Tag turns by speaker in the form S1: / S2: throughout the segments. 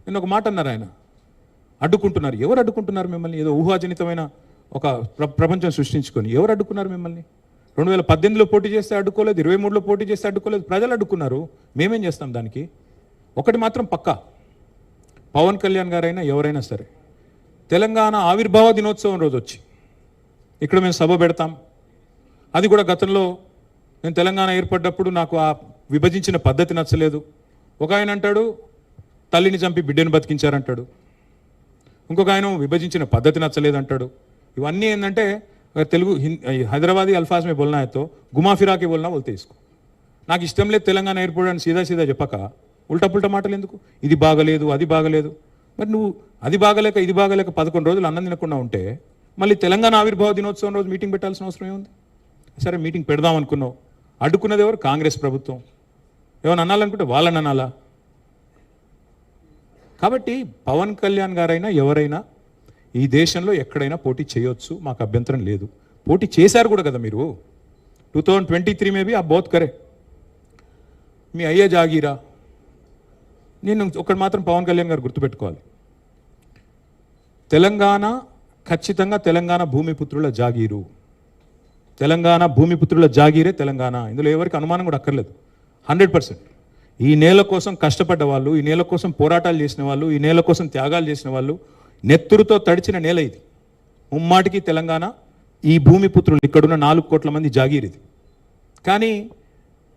S1: నేను ఒక మాట అన్నారు ఆయన, అడ్డుకుంటున్నారు. ఎవరు అడ్డుకుంటున్నారు మిమ్మల్ని? ఏదో ఊహాజనితమైన ఒక ప్రపంచం సృష్టించుకొని ఎవరు అడ్డుకున్నారు మిమ్మల్ని? 2018లో పోటీ చేస్తే అడ్డుకోలేదు, 23లో పోటీ చేస్తే అడ్డుకోలేదు, ప్రజలు అడ్డుకున్నారు. మేమేం చేస్తాం దానికి? ఒకటి మాత్రం పక్కా, పవన్ కళ్యాణ్ గారైనా ఎవరైనా సరే తెలంగాణ ఆవిర్భావ దినోత్సవం రోజు వచ్చి ఇక్కడ మేము సభ పెడతాం. అది కూడా గతంలో నేను తెలంగాణ ఏర్పడ్డప్పుడు నాకు ఆ విభజించిన పద్ధతి నచ్చలేదు. ఒక ఆయన అంటాడు తల్లిని చంపి బిడ్డను బతికించారంటాడు, ఇంకొక ఆయన విభజించిన పద్ధతి నచ్చలేదు అంటాడు. ఇవన్నీ ఏంటంటే తెలుగు హైదరాబాదీ అల్ఫాజ్ మే బోల్నా తో గుమా ఫిరాకి బోల్నా బోల్తే ఇసుకో. నాకు ఇష్టం లేదు తెలంగాణ ఏర్పడని సీదా సీదా చెప్పక ఉల్టా పుల్టా మాటలు ఎందుకు? ఇది బాగలేదు అది బాగలేదు. మరి నువ్వు అది బాగలేక ఇది బాగలేక 11 రోజులు అన్నం తినకుండా ఉంటే మళ్ళీ తెలంగాణ ఆవిర్భావ దినోత్సవం రోజు మీటింగ్ పెట్టాల్సిన అవసరం ఏముంది? సరే మీటింగ్ పెడదాం అనుకున్నావు, అడ్డుకున్నది ఎవరు? కాంగ్రెస్ ప్రభుత్వం. ఏమైనా అనాలనుకుంటే వాళ్ళని అనాలా? కాబట్టి పవన్ కళ్యాణ్ గారైనా ఎవరైనా ఈ దేశంలో ఎక్కడైనా పోటీ చేయొచ్చు, మాకు అభ్యంతరం లేదు. పోటీ చేశారు కూడా కదా మీరు. 2023 में भी आप बहुत करे. మీ అయ్యే జాగీరా. నేను ఒకటి మాత్రం పవన్ కళ్యాణ్ గారు గుర్తుపెట్టుకోవాలి, తెలంగాణ ఖచ్చితంగా తెలంగాణ భూమిపుత్రుల జాగీరు. తెలంగాణ భూమిపుత్రుల జాగీరే తెలంగాణ. ఇందులో ఎవరికి అనుమానం కూడా అక్కర్లేదు. 100%. ఈ నేల కోసం కష్టపడ్డ వాళ్ళు, ఈ నేల కోసం పోరాటాలు చేసిన వాళ్ళు, ఈ నేల కోసం త్యాగాలు చేసిన వాళ్ళు, నెత్తురుతో తడిచిన నేల ఇది. ముమ్మాటికి తెలంగాణ ఈ భూమిపుత్రులు ఇక్కడున్న 4 కోట్ల మంది జాగీర్ ఇది. కానీ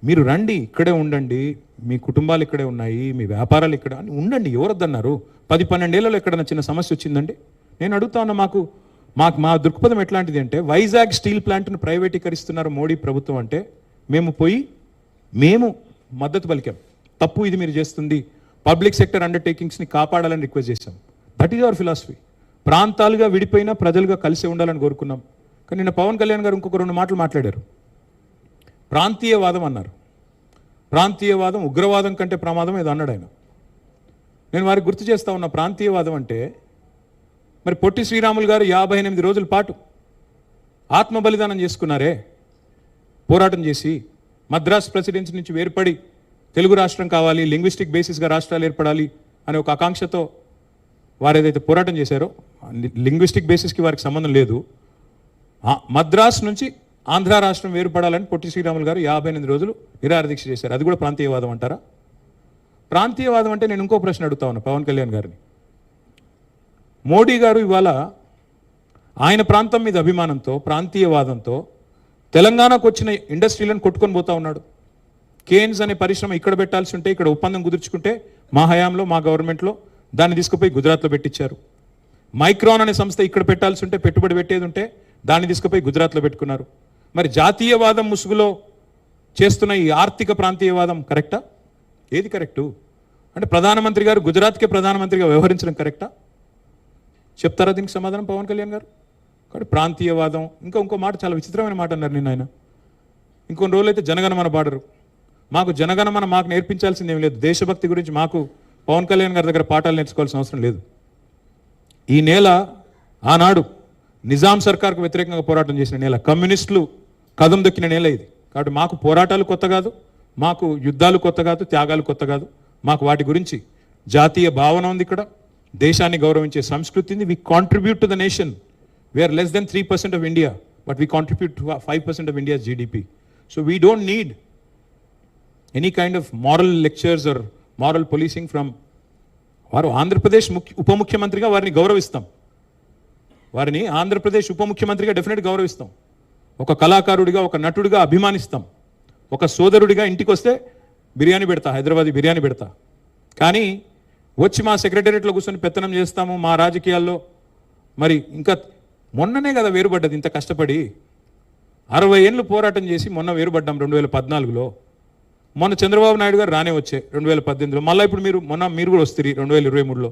S1: మీరు రండి, ఇక్కడే ఉండండి, మీ కుటుంబాలు ఇక్కడే ఉన్నాయి, మీ వ్యాపారాలు ఇక్కడ ఉండండి. ఎవరొద్దన్నారు? 10-12 ఏళ్లలో ఎక్కడైనా చిన్న సమస్య వచ్చిందండి? నేను అడుగుతా ఉన్నా. మా దృక్పథం ఎట్లాంటిది అంటే, వైజాగ్ స్టీల్ ప్లాంట్ను ప్రైవేటీకరిస్తున్నారు మోడీ ప్రభుత్వం అంటే మేము మద్దతు పలికాం. తప్పు ఇది మీరు చేస్తుంది, పబ్లిక్ సెక్టర్ అండర్టేకింగ్స్ని కాపాడాలని రిక్వెస్ట్ చేశాం. That is our philosophy. ప్రాంతాలుగా విడిపోయినా ప్రజలుగా కలిసి ఉండాలని కోరుకున్నాం. కానీ నిన్న పవన్ కళ్యాణ్ గారు ఇంకొక 2 మాటలు మాట్లాడారు. ప్రాంతీయవాదం అన్నారు. ప్రాంతీయవాదం ఉగ్రవాదం కంటే ప్రమాదం ఏదో అన్నాడు ఆయన. నేను వారికి గుర్తు చేస్తా ఉన్నా, ప్రాంతీయవాదం అంటే మరి పొట్టి శ్రీరాములు గారు 58 రోజుల పాటు ఆత్మ బలిదానం చేసుకున్నారే, పోరాటం చేసి మద్రాస్ ప్రెసిడెన్సీ నుంచి వేర్పడి తెలుగు రాష్ట్రం కావాలి, లింగ్విస్టిక్ బేసిస్గా రాష్ట్రాలు ఏర్పడాలి అనే ఒక ఆకాంక్షతో వారు ఏదైతే పోరాటం చేశారో, లింగ్విస్టిక్ బేసిస్కి వారికి సంబంధం లేదు. మద్రాస్ నుంచి ఆంధ్ర రాష్ట్రం వేరుపడాలని పొట్టి శ్రీరాములు గారు 58 రోజులు నిరాహారదీక్ష చేశారు. అది కూడా ప్రాంతీయవాదం అంటారా? ప్రాంతీయవాదం అంటే నేను ఇంకో ప్రశ్న అడుగుతా ఉన్నా పవన్ కళ్యాణ్ గారిని. మోడీ గారు ఇవాళ ఆయన ప్రాంతం మీద అభిమానంతో, ప్రాంతీయవాదంతో తెలంగాణకు వచ్చిన ఇండస్ట్రీలను కొట్టుకొని పోతా ఉన్నాడు. కేన్స్ అనే పరిశ్రమ ఇక్కడ పెట్టాల్సి ఉంటే, ఇక్కడ ఒప్పందం కుదుర్చుకుంటే మా హయాంలో, మా గవర్నమెంట్లో దాన్ని తీసుకుపోయి గుజరాత్లో పెట్టించారు. మైక్రాన్ అనే సంస్థ ఇక్కడ పెట్టాల్సి ఉంటే, పెట్టుబడి పెట్టేది ఉంటే దాన్ని తీసుకుపోయి గుజరాత్లో పెట్టుకున్నారు. మరి జాతీయవాదం ముసుగులో చేస్తున్న ఈ ఆర్థిక ప్రాంతీయవాదం కరెక్టా? ఏది కరెక్టు? అంటే ప్రధానమంత్రి గారు గుజరాత్కే ప్రధానమంత్రిగా వ్యవహరించడం కరెక్టా? చెప్తారా దీనికి సమాధానం పవన్ కళ్యాణ్ గారు? కాబట్టి ప్రాంతీయవాదం, ఇంకో మాట చాలా విచిత్రమైన మాట అన్నారు నిన్న ఆయన. ఇంకొన్ని రోజులు అయితే జనగణమన పాడరు. మాకు జనగణమన మాకు నేర్పించాల్సింది ఏం లేదు. దేశభక్తి గురించి మాకు పవన్ కళ్యాణ్ గారి దగ్గర పాఠాలు నేర్చుకోవాల్సిన అవసరం లేదు. ఈ నేల ఆనాడు నిజాం సర్కార్కు వ్యతిరేకంగా పోరాటం చేసిన నేల, కమ్యూనిస్టులు కదం దొక్కిన నేల ఇది. కాబట్టి మాకు పోరాటాలు కొత్త కాదు, మాకు యుద్ధాలు కొత్త కాదు, త్యాగాలు కొత్త కాదు. మాకు వాటి గురించి జాతీయ భావన ఉంది. ఇక్కడ దేశాన్ని గౌరవించే సంస్కృతి ఉంది. వి contribute to the nation. We are less than 3% of India, but we contribute to 5% of India's GDP. So we don't need any kind of moral lectures are moral policing from. వారు ఆంధ్రప్రదేశ్ ఉప ముఖ్యమంత్రిగా వారిని గౌరవిస్తాం. వారిని ఆంధ్రప్రదేశ్ ఉప ముఖ్యమంత్రిగా డెఫినెట్ గౌరవిస్తాం. ఒక కళాకారుడిగా, ఒక నటుడిగా అభిమానిస్తాం. ఒక సోదరుడిగా ఇంటికి వస్తే బిర్యానీ పెడతా, హైదరాబాదీ బిర్యానీ పెడతా. కానీ వచ్చి మా సెక్రటేరియట్లో కూర్చొని పెత్తనం చేస్తాము మా రాజకీయాల్లో. మరి ఇంకా మొన్ననే కదా వేరుపడ్డది, ఇంత కష్టపడి 60 ఏళ్ళు పోరాటం చేసి మొన్న వేరుపడ్డాం 2014లో. మొన్న చంద్రబాబు నాయుడు గారు రానే వచ్చే 2018లో, మళ్ళీ ఇప్పుడు మీరు కూడా వస్తారు 2023లో.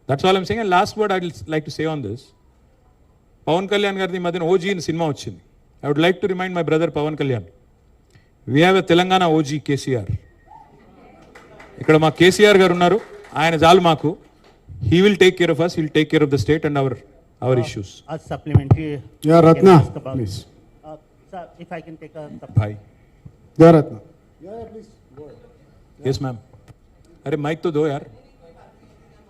S1: That's all I'm saying. And last word I will like to say on this. Pawan Kalyan గారిది మధ్యన ఓజీ అని సినిమా వచ్చింది. I would like to remind my brother Pawan Kalyan, we have a Telangana OG KCR. ఇక్కడ మా కేసీఆర్ గారు ఉన్నారు, ఆయన చాలు మాకు. He will take care of us, he will take care of the state and our issues.
S2: A supplementary.
S3: Yeah, Ratna, please.
S2: Sir, if I can take a
S1: Bhai.
S3: Yeah, Ratna. Yeah, please. Go ahead.
S1: Yes, ma'am. अरे mic तो दो यार.